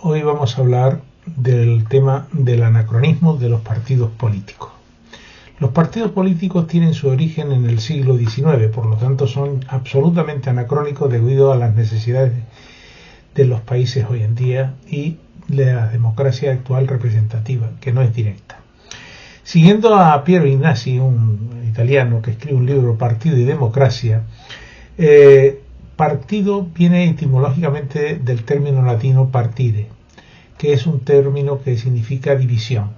Hoy vamos a hablar del tema del anacronismo de los partidos políticos. Los partidos políticos tienen su origen en el siglo XIX, por lo tanto son absolutamente anacrónicos debido a las necesidades de los países hoy en día y de la democracia actual representativa, que no es directa. Siguiendo a Piero Ignazi, un italiano que escribe un libro, Partido y Democracia, partido viene etimológicamente del término latino partire, que es un término que significa división.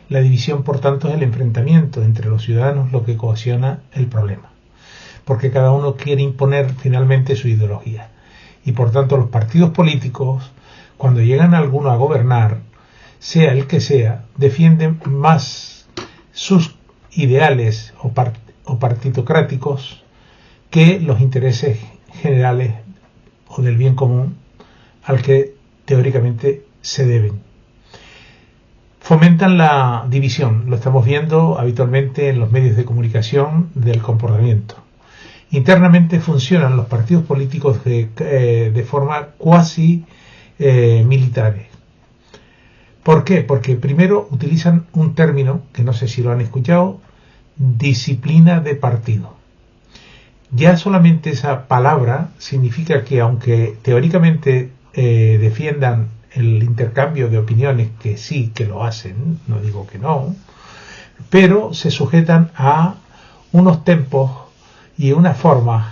La división, por tanto, es el enfrentamiento entre los ciudadanos lo que ocasiona el problema, porque cada uno quiere imponer finalmente su ideología. Y por tanto los partidos políticos, cuando llegan alguno a gobernar, sea el que sea, defienden más sus ideales o partitocráticos que los intereses generales o del bien común al que teóricamente se deben. Fomentan la división, lo estamos viendo habitualmente en los medios de comunicación del comportamiento. Internamente funcionan los partidos políticos de forma cuasi militares. ¿Por qué? Porque primero utilizan un término que no sé si lo han escuchado, disciplina de partido. Ya solamente esa palabra significa que aunque teóricamente defiendan el intercambio de opiniones, que sí que lo hacen, no digo que no, pero se sujetan a unos tempos y unas formas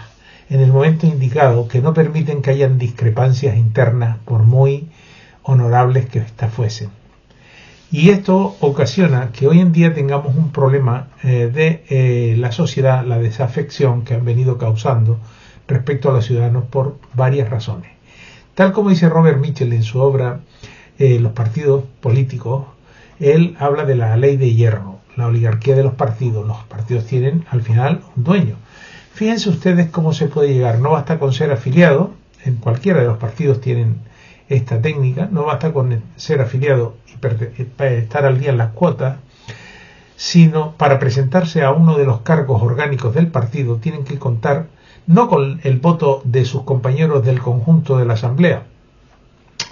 en el momento indicado que no permiten que hayan discrepancias internas por muy honorables que éstas fuesen. Y esto ocasiona que hoy en día tengamos un problema de la sociedad, la desafección que han venido causando respecto a los ciudadanos por varias razones. Tal como dice Robert Mitchell en su obra Los partidos políticos, él habla de la ley de hierro, la oligarquía de los partidos. Los partidos tienen al final un dueño. Fíjense ustedes cómo se puede llegar. No basta con ser afiliado, en cualquiera de los partidos tienen esta técnica, no basta con ser afiliado y estar al día en las cuotas, sino para presentarse a uno de los cargos orgánicos del partido tienen que contar no con el voto de sus compañeros del conjunto de la asamblea,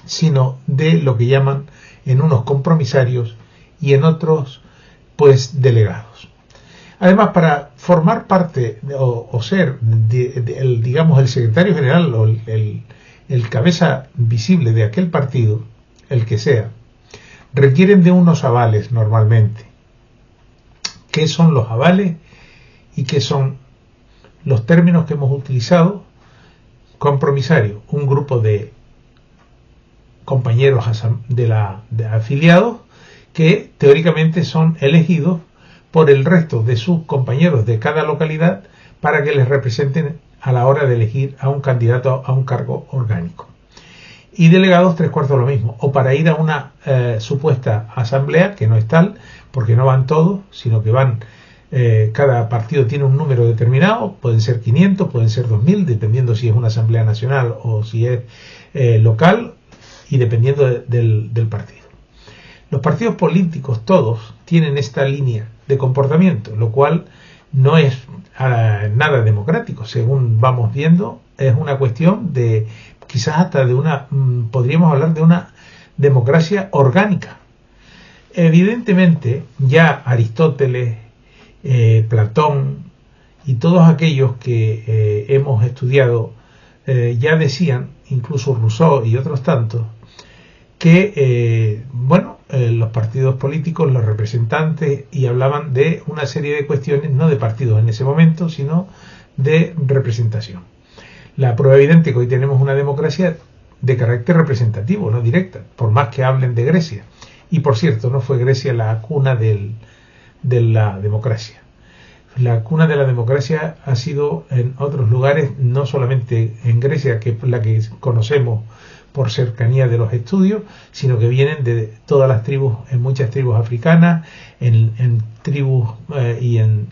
sino de lo que llaman en unos compromisarios y en otros pues delegados. Además, para formar parte o ser digamos el secretario general o el cabeza visible de aquel partido, el que sea, requieren de unos avales normalmente. ¿Qué son los avales y qué son los términos que hemos utilizado? Compromisario, un grupo de compañeros de afiliados que teóricamente son elegidos por el resto de sus compañeros de cada localidad para que les representen a la hora de elegir a un candidato a un cargo orgánico. Y delegados, 3/4 lo mismo, o para ir a una supuesta asamblea, que no es tal, porque no van todos, sino que van, cada partido tiene un número determinado, pueden ser 500, pueden ser 2000, dependiendo si es una asamblea nacional o si es local, y dependiendo del partido. Los partidos políticos todos tienen esta línea de comportamiento, lo cual no es nada democrático. Según vamos viendo, es una cuestión de quizás hasta de podríamos hablar de una democracia orgánica. Evidentemente ya Aristóteles, Platón y todos aquellos que hemos estudiado ya decían, incluso Rousseau y otros tantos, que los partidos políticos, los representantes, y hablaban de una serie de cuestiones, no de partidos en ese momento, sino de representación. La prueba evidente que hoy tenemos una democracia de carácter representativo, no directa, por más que hablen de Grecia. Y por cierto, no fue Grecia la cuna de la democracia. La cuna de la democracia ha sido en otros lugares, no solamente en Grecia, que es la que conocemos por cercanía de los estudios, sino que vienen de todas las tribus, en muchas tribus africanas, en tribus y en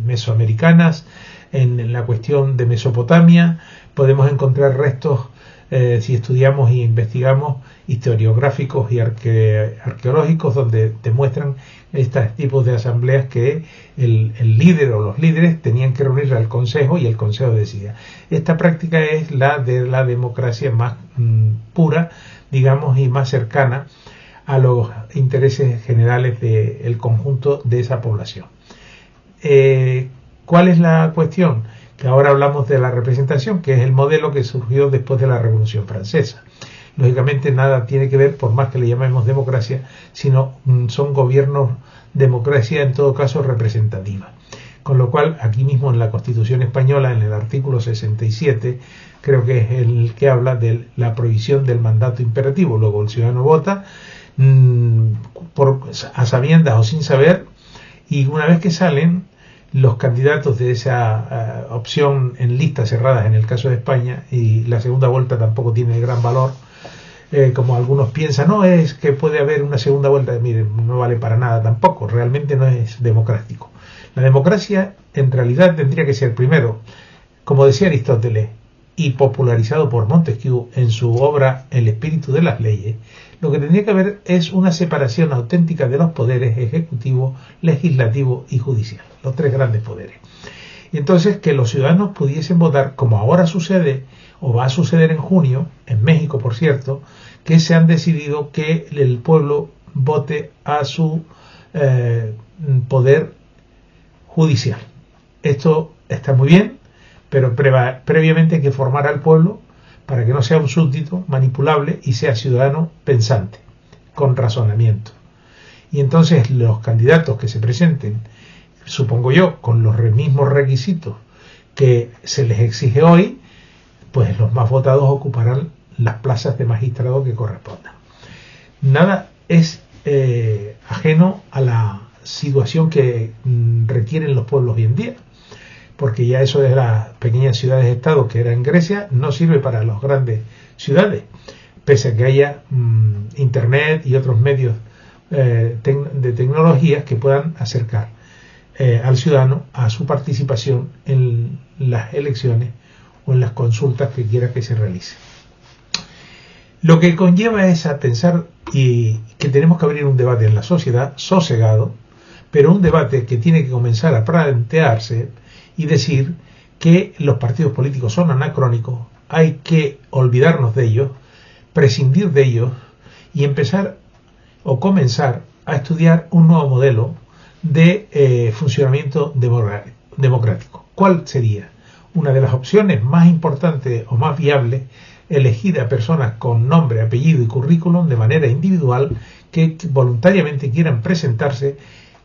mesoamericanas, en la cuestión de Mesopotamia. Podemos encontrar restos si estudiamos e investigamos historiográficos y arqueológicos donde demuestran estos tipos de asambleas que el líder o los líderes tenían que reunirse al consejo y el consejo decidía. Esta práctica es la de la democracia más pura, digamos, y más cercana a los intereses generales del conjunto de esa población. ¿Cuál es la cuestión? Que ahora hablamos de la representación, que es el modelo que surgió después de la Revolución Francesa. Lógicamente nada tiene que ver, por más que le llamemos democracia, sino son gobiernos, democracia en todo caso representativa. Con lo cual, aquí mismo en la Constitución Española, en el artículo 67, creo que es el que habla de la prohibición del mandato imperativo. Luego el ciudadano vota a sabiendas o sin saber, y una vez que salen los candidatos de esa opción en listas cerradas en el caso de España, y la segunda vuelta tampoco tiene gran valor, como algunos piensan, no es que puede haber una segunda vuelta, miren, no vale para nada tampoco, realmente no es democrático. La democracia en realidad tendría que ser primero, como decía Aristóteles, y popularizado por Montesquieu en su obra El espíritu de las leyes, lo que tendría que haber es una separación auténtica de los poderes ejecutivo, legislativo y judicial, los tres grandes poderes. Y entonces que los ciudadanos pudiesen votar, como ahora sucede, o va a suceder en junio, en México por cierto, que se han decidido que el pueblo vote a su poder judicial. Esto está muy bien, pero previamente hay que formar al pueblo para que no sea un súbdito manipulable y sea ciudadano pensante, con razonamiento. Y entonces los candidatos que se presenten, supongo yo, con los mismos requisitos que se les exige hoy, pues los más votados ocuparán las plazas de magistrado que correspondan. Nada es ajeno a la situación que requieren los pueblos hoy en día, porque ya eso de las pequeñas ciudades-estado que era en Grecia no sirve para las grandes ciudades, pese a que haya internet y otros medios de tecnologías que puedan acercar al ciudadano a su participación en las elecciones o en las consultas que quiera que se realice. Lo que conlleva es a pensar y que tenemos que abrir un debate en la sociedad sosegado, pero un debate que tiene que comenzar a plantearse y decir que los partidos políticos son anacrónicos, hay que olvidarnos de ellos, prescindir de ellos y empezar o comenzar a estudiar un nuevo modelo de funcionamiento democrático. ¿Cuál sería? Una de las opciones más importantes o más viables, elegir a personas con nombre, apellido y currículum de manera individual que voluntariamente quieran presentarse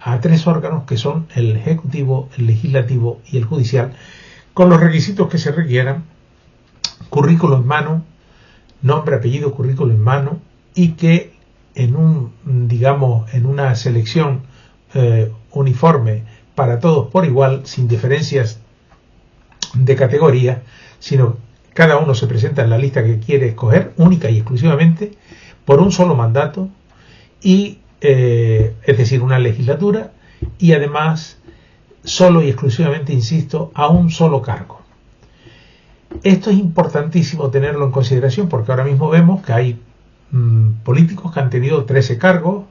a tres órganos que son el Ejecutivo, el Legislativo y el Judicial, con los requisitos que se requieran, currículum en mano, nombre, apellido, currículum en mano, y que en una selección uniforme para todos por igual, sin diferencias de categoría, sino cada uno se presenta en la lista que quiere escoger, única y exclusivamente, por un solo mandato, y es decir, una legislatura, y además solo y exclusivamente, insisto, a un solo cargo. Esto es importantísimo tenerlo en consideración porque ahora mismo vemos que hay políticos que han tenido 13 cargos,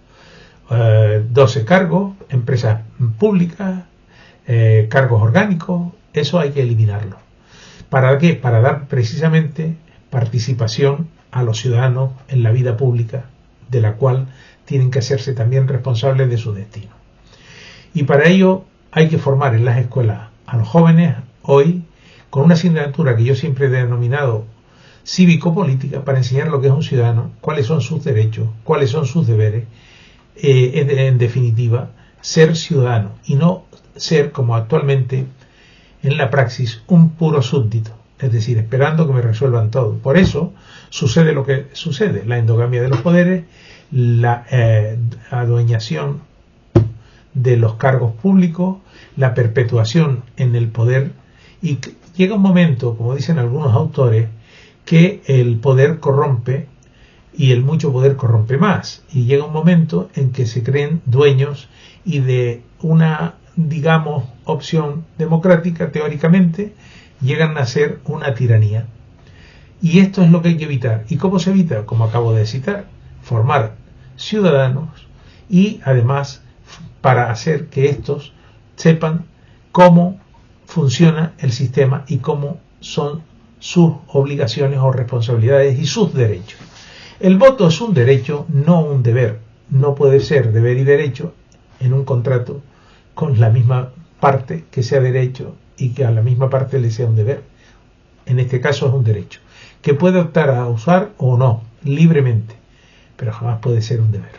12 cargos, empresas públicas, cargos orgánicos. Eso hay que eliminarlo. ¿Para qué? Para dar precisamente participación a los ciudadanos en la vida pública, de la cual tienen que hacerse también responsables de su destino. Y para ello hay que formar en las escuelas a los jóvenes hoy con una asignatura que yo siempre he denominado cívico-política, para enseñar lo que es un ciudadano, cuáles son sus derechos, cuáles son sus deberes, en definitiva, ser ciudadano y no ser, como actualmente en la praxis, un puro súbdito, es decir, esperando que me resuelvan todo. Por eso sucede lo que sucede, la endogamia de los poderes, la adueñación de los cargos públicos, la perpetuación en el poder, y llega un momento, como dicen algunos autores, que el poder corrompe y el mucho poder corrompe más, y llega un momento en que se creen dueños y de una, digamos, opción democrática, teóricamente, llegan a ser una tiranía. Y esto es lo que hay que evitar. ¿Y cómo se evita? Como acabo de citar, formar ciudadanos y además para hacer que estos sepan cómo funciona el sistema y cómo son sus obligaciones o responsabilidades y sus derechos. El voto es un derecho, no un deber. No puede ser deber y derecho en un contrato con la misma parte que sea derecho y que a la misma parte le sea un deber. En este caso es un derecho, que puede optar a usar o no, libremente, pero jamás puede ser un deber.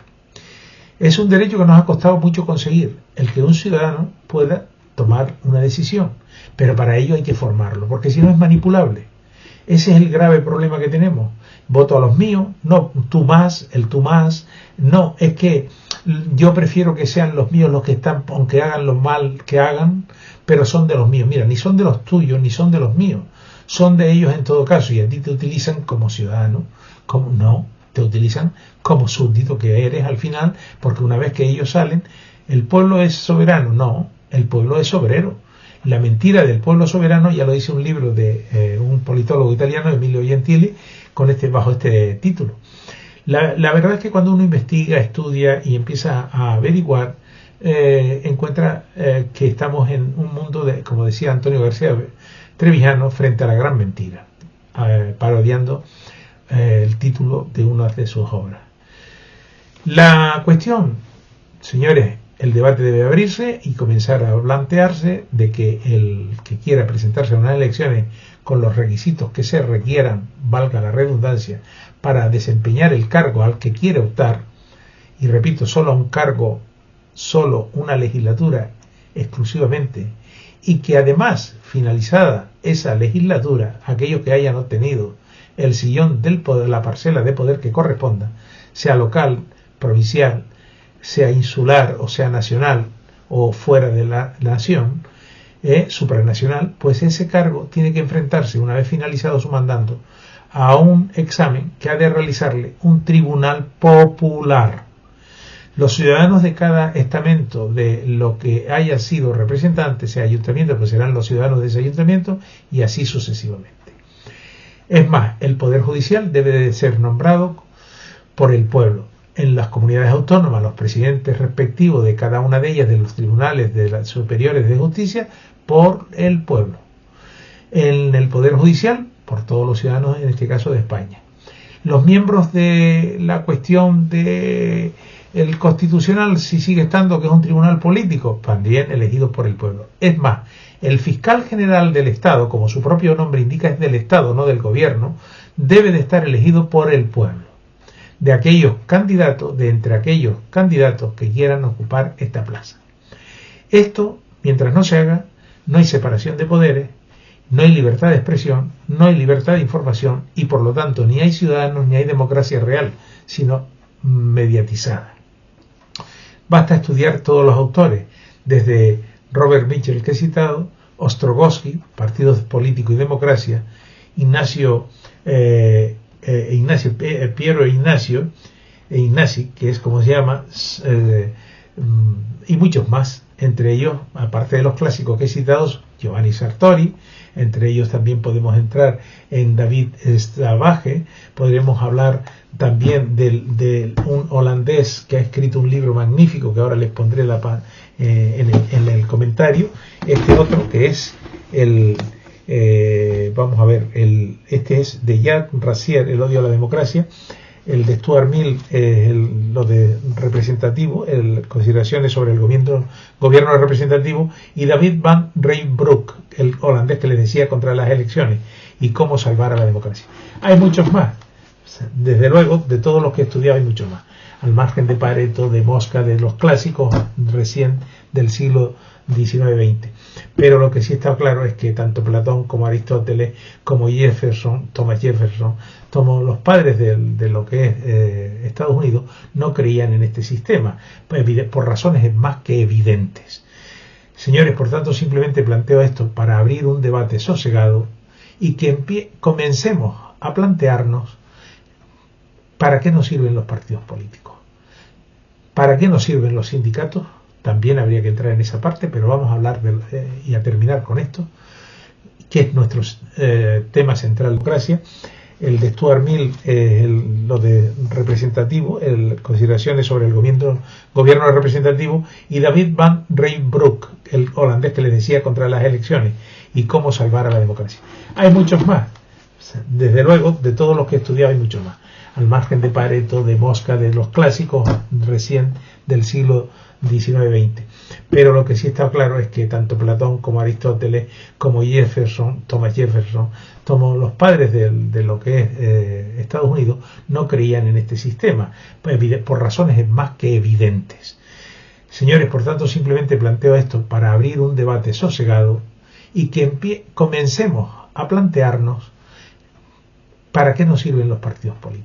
Es un derecho que nos ha costado mucho conseguir, el que un ciudadano pueda tomar una decisión, pero para ello hay que formarlo, porque si no es manipulable. Ese es el grave problema que tenemos. Voto a los míos, no tú más, el tú más, no, es que yo prefiero que sean los míos los que están, aunque hagan lo mal que hagan, pero son de los míos. Mira, ni son de los tuyos, ni son de los míos, son de ellos en todo caso, y a ti te utilizan como ciudadano, como no, te utilizan como súbdito que eres al final, porque una vez que ellos salen, el pueblo es soberano, no, el pueblo es obrero. La mentira del pueblo soberano ya lo dice un libro de un politólogo italiano, Emilio Gentili, bajo este título. La verdad es que cuando uno investiga, estudia y empieza a averiguar, encuentra que estamos en un mundo de, como decía Antonio García Trevijano, frente a la gran mentira, parodiando el título de una de sus obras. La cuestión, señores, el debate debe abrirse y comenzar a plantearse de que el que quiera presentarse a unas elecciones con los requisitos que se requieran, valga la redundancia, para desempeñar el cargo al que quiere optar, y repito, solo a un cargo, solo una legislatura exclusivamente, y que además, finalizada esa legislatura, aquellos que hayan obtenido el sillón del poder, la parcela de poder que corresponda, sea local, provincial, sea insular o sea nacional o fuera de la nación, supranacional, pues ese cargo tiene que enfrentarse, una vez finalizado su mandato, a un examen que ha de realizarle un tribunal popular. Los ciudadanos de cada estamento de lo que haya sido representante, sea ayuntamiento, pues serán los ciudadanos de ese ayuntamiento y así sucesivamente. Es más, el Poder Judicial debe de ser nombrado por el pueblo. En las comunidades autónomas, los presidentes respectivos de cada una de ellas, de los tribunales de las superiores de justicia, por el pueblo. En el Poder Judicial, por todos los ciudadanos, en este caso de España. Los miembros de la cuestión de el Constitucional, si sigue estando, que es un tribunal político, también elegidos por el pueblo. Es más, el fiscal general del Estado, como su propio nombre indica, es del Estado, no del gobierno, debe de estar elegido por el pueblo. De aquellos candidatos, de entre aquellos candidatos que quieran ocupar esta plaza. Esto, mientras no se haga, no hay separación de poderes, no hay libertad de expresión, no hay libertad de información y por lo tanto ni hay ciudadanos ni hay democracia real, sino mediatizada. Basta estudiar todos los autores, desde Robert Mitchell que he citado, Ostrogowski, Partido Político y Democracia, Piero Ignazi, que es como se llama, y muchos más, entre ellos, aparte de los clásicos que he citado, Giovanni Sartori, entre ellos también podemos entrar en David Stavage, podremos hablar también de un holandés que ha escrito un libro magnífico que ahora les pondré en el comentario, este otro que es vamos a ver, este es de Jacques Rancière, El odio a la democracia. El de Stuart Mill, lo de representativo, consideraciones sobre el gobierno representativo, y David van Rynbroek, el holandés que les decía contra las elecciones y cómo salvar a la democracia. Hay muchos más, desde luego, de todos los que he estudiado hay muchos más, al margen de Pareto, de Mosca, de los clásicos recién del siglo XIX-XX. Pero lo que sí está claro es que tanto Platón como Aristóteles, como Thomas Jefferson, como los padres de lo que es Estados Unidos, no creían en este sistema, por razones más que evidentes. Señores, por tanto, simplemente planteo esto para abrir un debate sosegado y que comencemos a plantearnos para qué nos sirven los partidos políticos, para qué nos sirven los sindicatos. También habría que entrar en esa parte, pero vamos a hablar y a terminar con esto, que es nuestro tema central, democracia. El de Stuart Mill, lo de representativo, consideraciones sobre el gobierno representativo, y David van Rysbroek, el holandés que le decía contra las elecciones y cómo salvar a la democracia. Hay muchos más, desde luego, de todos los que he estudiado hay muchos más, al margen de Pareto, de Mosca, de los clásicos recién del siglo XIX-XX. Pero lo que sí está claro es que tanto Platón como Aristóteles, como Thomas Jefferson, como los padres de lo que es Estados Unidos, no creían en este sistema, por razones más que evidentes. Señores, por tanto, simplemente planteo esto para abrir un debate sosegado y que comencemos a plantearnos para qué nos sirven los partidos políticos.